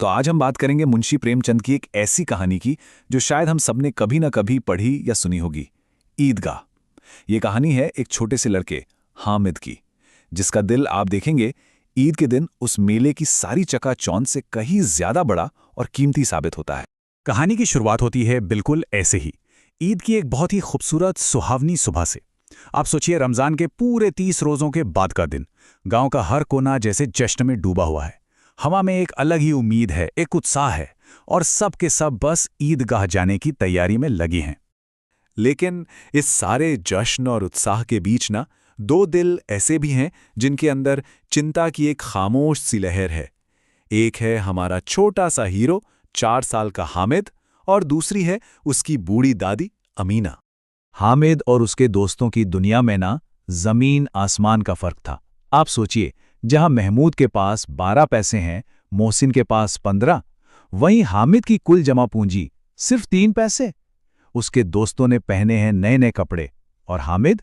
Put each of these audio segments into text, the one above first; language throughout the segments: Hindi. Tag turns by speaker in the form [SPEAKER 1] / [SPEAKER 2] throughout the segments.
[SPEAKER 1] तो आज हम बात करेंगे मुंशी प्रेमचंद की एक ऐसी कहानी की जो शायद हम सबने कभी ना कभी पढ़ी या सुनी होगी। ईदगाह। ये कहानी है एक छोटे से लड़के हामिद की, जिसका दिल आप देखेंगे ईद के दिन उस मेले की सारी चकाचौंध से कहीं ज्यादा बड़ा और कीमती साबित होता है।
[SPEAKER 2] कहानी की शुरुआत होती है बिल्कुल ऐसे ही, ईद की एक बहुत ही खूबसूरत सुहावनी सुबह से। आप सोचिए, रमजान के पूरे 30 रोजों के बाद का दिन। गांव का हर कोना जैसे जश्न में डूबा हुआ है। हवा में एक अलग ही उम्मीद है, एक उत्साह है, और सब के सब बस ईदगाह जाने की तैयारी में लगी हैं।
[SPEAKER 1] लेकिन इस सारे जश्न और उत्साह के बीच ना दो दिल ऐसे भी हैं जिनके अंदर चिंता की एक खामोश सी लहर है। एक है हमारा छोटा सा हीरो 4 साल का हामिद, और दूसरी है उसकी बूढ़ी दादी अमीना।
[SPEAKER 2] हामिद और उसके दोस्तों की दुनिया में ना जमीन आसमान का फर्क था। आप सोचिए, जहां महमूद के पास 12 पैसे हैं, मोहसिन के पास 15, वहीं हामिद की कुल जमा पूंजी सिर्फ 3 पैसे। उसके दोस्तों ने पहने हैं नए नए कपड़े, और हामिद,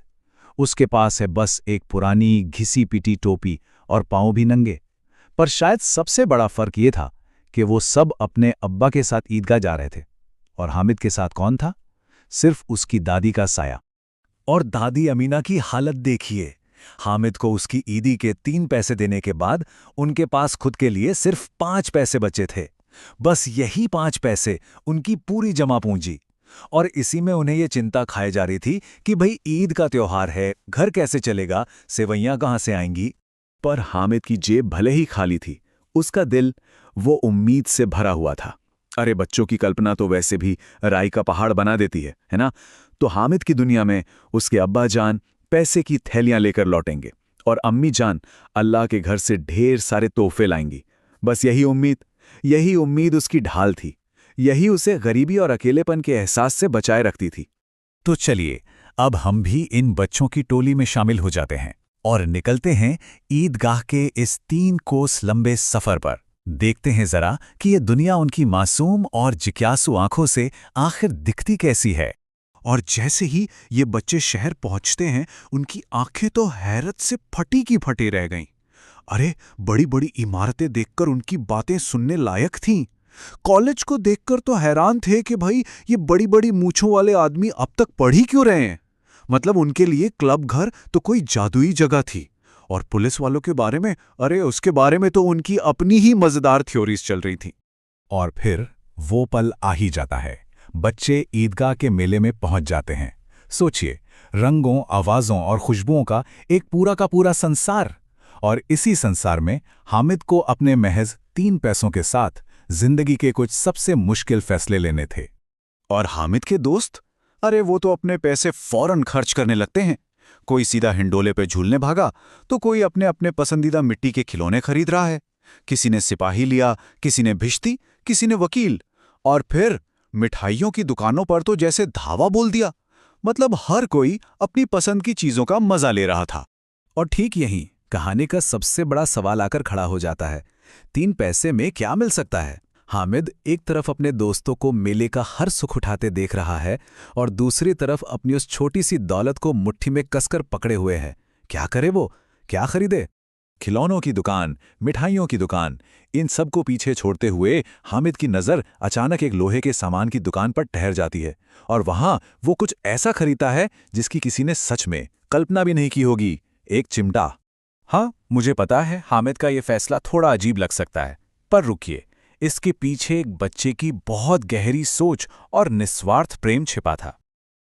[SPEAKER 2] उसके पास है बस एक पुरानी घिसी पिटी टोपी और पांव भी नंगे। पर शायद सबसे बड़ा फर्क ये था कि वो सब अपने अब्बा के साथ ईदगाह जा रहे थे, और हामिद के साथ कौन था? सिर्फ उसकी दादी का साया।
[SPEAKER 1] और दादी अमीना की हालत देखिए। हामिद को उसकी ईदी के 3 पैसे देने के बाद उनके पास खुद के लिए सिर्फ 5 पैसे बचे थे। बस यही 5 पैसे उनकी पूरी जमा पूंजी। और इसी में उन्हें ये चिंता खाए जा रही थी कि भाई ईद का त्योहार है, घर कैसे चलेगा, सेवैयां कहां से आएंगी। पर हामिद की जेब भले ही खाली थी, उसका दिल वो उम्मीद से भरा हुआ था। अरे बच्चों की कल्पना तो वैसे भी राई का पहाड़ बना देती है ना? तो हामिद की दुनिया में उसके अब्बा जान पैसे की थैलियां लेकर लौटेंगे, और अम्मी जान अल्लाह के घर से ढेर सारे तोहफे लाएंगी। बस यही उम्मीद उसकी ढाल थी। यही उसे गरीबी और अकेलेपन के एहसास से बचाए रखती थी।
[SPEAKER 2] तो चलिए, अब हम भी इन बच्चों की टोली में शामिल हो जाते हैं और निकलते हैं ईदगाह के इस 3 कोस लंबे सफर पर। देखते हैं जरा कि ये दुनिया उनकी मासूम और जिज्ञासु आंखों से आखिर दिखती कैसी है।
[SPEAKER 3] और जैसे ही ये बच्चे शहर पहुंचते हैं, उनकी आंखें तो हैरत से फटी की फटी रह गईं। अरे, बड़ी बड़ी इमारतें देखकर उनकी बातें सुनने लायक थीं। कॉलेज को देखकर तो हैरान थे कि भाई ये बड़ी बड़ी मूंछों वाले आदमी अब तक पढ़ ही क्यों रहे हैं। मतलब उनके लिए क्लब घर तो कोई जादुई जगह थी। और पुलिस वालों के बारे में, अरे उसके बारे में तो उनकी अपनी ही मजेदार थ्योरीज चल रही थी।
[SPEAKER 2] और फिर वो पल आ ही जाता है। बच्चे ईदगाह के मेले में पहुंच जाते हैं। सोचिए, रंगों, आवाजों और खुशबुओं का एक पूरा का पूरा संसार। और इसी संसार में हामिद को अपने महज 3 पैसों के साथ जिंदगी के कुछ सबसे मुश्किल फैसले लेने थे।
[SPEAKER 3] और हामिद के दोस्त, अरे वो तो अपने पैसे फौरन खर्च करने लगते हैं। कोई सीधा हिंडोले पे झूलने भागा, तो कोई अपने अपने पसंदीदा मिट्टी के खिलौने खरीद रहा है। किसी ने सिपाही लिया, किसी ने भिश्ती, किसी ने वकील। और फिर मिठाइयों की दुकानों पर तो जैसे धावा बोल दिया। मतलब हर कोई अपनी पसंद की चीजों का मजा ले रहा था।
[SPEAKER 1] और ठीक यहीं कहानी का सबसे बड़ा सवाल आकर खड़ा हो जाता है। 3 पैसे में क्या मिल सकता है? हामिद एक तरफ अपने दोस्तों को मेले का हर सुख उठाते देख रहा है, और दूसरी तरफ अपनी उस छोटी सी दौलत को मुट्ठी में कसकर पकड़े हुए है। क्या करे वो? क्या खरीदे? खिलौनों की दुकान, मिठाइयों की दुकान, इन सब को पीछे छोड़ते हुए हामिद की नज़र अचानक एक लोहे के सामान की दुकान पर ठहर जाती है। और वहां वो कुछ ऐसा खरीदता है जिसकी किसी ने सच में कल्पना भी नहीं की होगी। एक चिमटा। हाँ, मुझे पता है हामिद का ये फैसला थोड़ा अजीब लग सकता है, पर रुकिए, इसके पीछे एक बच्चे की बहुत गहरी सोच और निस्वार्थ प्रेम छिपा था।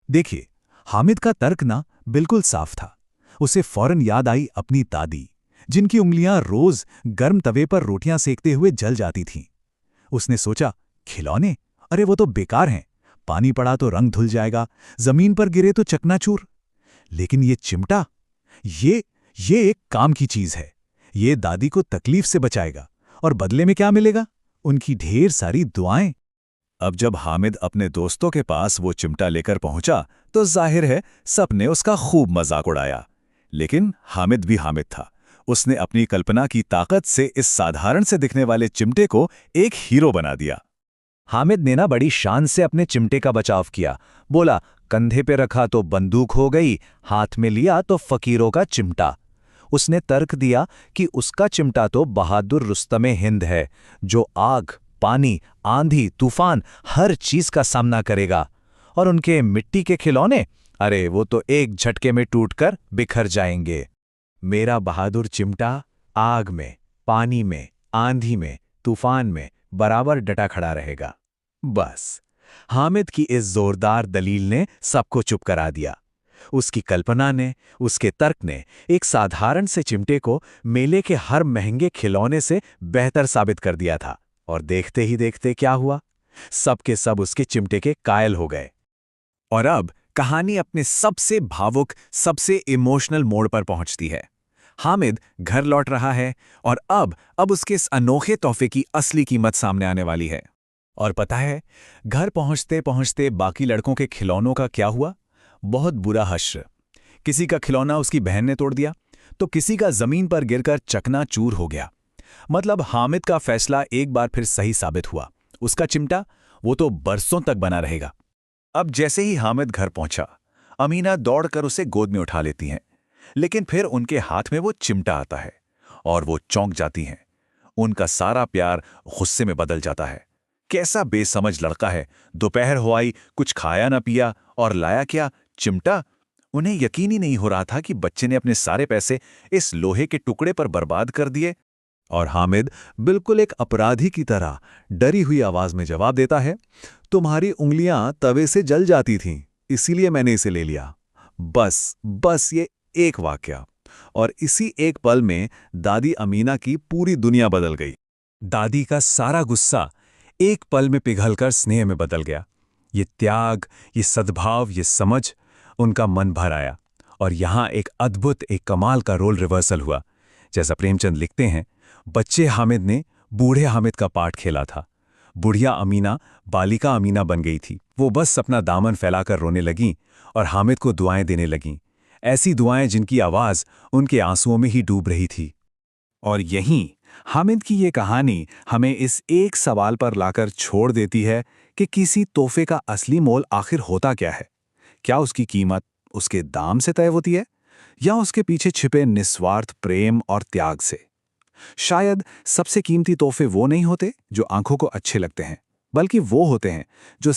[SPEAKER 2] देखिए, हामिद का तर्क ना बिल्कुल साफ था। उसे फौरन याद आई अपनी दादी, जिनकी उंगलियां रोज गर्म तवे पर रोटियां सेकते हुए जल जाती थीं। उसने सोचा, खिलौने, अरे वो तो बेकार हैं। पानी पड़ा तो रंग धुल जाएगा, जमीन पर गिरे तो चकनाचूर। लेकिन ये चिमटा, ये एक काम की चीज है। ये दादी को तकलीफ से बचाएगा, और बदले में क्या मिलेगा? उनकी ढेर सारी दुआएं।
[SPEAKER 1] अब जब हामिद अपने दोस्तों के पास वो चिमटा लेकर पहुंचा, तो जाहिर है सबने उसका खूब मजाक उड़ाया। लेकिन हामिद भी हामिद था। उसने अपनी कल्पना की ताकत से इस साधारण से दिखने वाले चिमटे को एक हीरो बना दिया।
[SPEAKER 2] हामिद ने ना बड़ी शान से अपने चिमटे का बचाव किया। बोला, कंधे पे रखा तो बंदूक हो गई, हाथ में लिया तो फकीरों का चिमटा। उसने तर्क दिया कि उसका चिमटा तो बहादुर रुस्तमे हिंद है, जो आग,
[SPEAKER 1] पानी, आंधी, तूफान हर चीज का सामना करेगा। और उनके मिट्टी के खिलौने, अरे वो तो एक झटके में टूटकर बिखर जाएंगे। मेरा बहादुर चिमटा आग में, पानी में, आंधी में, तूफान में बराबर डटा खड़ा रहेगा। बस हामिद की इस जोरदार दलील ने सबको चुप करा दिया। उसकी कल्पना ने, उसके तर्क ने एक साधारण से चिमटे को मेले के हर महंगे खिलौने से बेहतर साबित कर दिया था। और देखते ही देखते क्या हुआ, सबके सब उसके चिमटे के कायल हो गए।
[SPEAKER 3] और अब कहानी अपने सबसे भावुक, सबसे इमोशनल मोड़ पर पहुंचती है। हामिद घर लौट रहा है और अब उसके इस अनोखे तोहफे की असली कीमत सामने आने वाली है।
[SPEAKER 1] और पता है, घर पहुंचते पहुंचते बाकी लड़कों के खिलौनों का क्या हुआ? बहुत बुरा हश्र। किसी का खिलौना उसकी बहन ने तोड़ दिया, तो किसी का जमीन पर गिरकर चकनाचूर हो गया। मतलब हामिद का फैसला एक बार फिर सही साबित हुआ। उसका चिमटा, वो तो बरसों तक बना रहेगा। अब जैसे ही हामिद घर पहुंचा, अमीना दौड़कर उसे गोद में उठा लेती हैं। लेकिन फिर उनके हाथ में वो चिमटा आता है और वो चौंक जाती हैं। उनका सारा प्यार गुस्से में बदल जाता है। कैसा बेसमझ लड़का है, दोपहर हो आई, कुछ खाया ना पिया और लाया क्या, चिमटा। उन्हें यकीन ही नहीं हो रहा था कि बच्चे ने अपने सारे पैसे इस लोहे के टुकड़े पर बर्बाद कर दिए। और हामिद बिल्कुल एक अपराधी की तरह डरी हुई आवाज में जवाब देता है, तुम्हारी उंगलियां तवे से जल जाती थीं, इसीलिए मैंने इसे ले लिया। बस ये एक वाकया, और इसी एक पल में दादी अमीना की पूरी दुनिया बदल गई। दादी का सारा गुस्सा एक पल में पिघलकर स्नेह में बदल गया। ये त्याग, ये सद्भाव, ये समझ, उनका मन भर आया। और यहाँ एक अद्भुत, एक कमाल का रोल रिवर्सल हुआ। जैसा प्रेमचंद लिखते हैं, बच्चे हामिद ने बूढ़े हामिद का पार्ट खेला था। बुढ़िया अमीना बालिका अमीना बन गई थी। वो बस अपना दामन फैलाकर रोने लगीं और हामिद को दुआएं देने लगीं। ऐसी दुआएं जिनकी आवाज उनके आंसुओं में ही डूब रही थी। और यहीं हामिद की ये कहानी हमें इस एक सवाल पर लाकर छोड़ देती है कि किसी तोहफे का असली मोल आखिर होता क्या है? क्या उसकी कीमत उसके दाम से तय होती है, या उसके पीछे छिपे निस्वार्थ प्रेम और त्याग से? शायद सबसे कीमती तोहफे वो नहीं होते जो आंखों को अच्छे लगते हैं, बल्कि वो होते हैं जो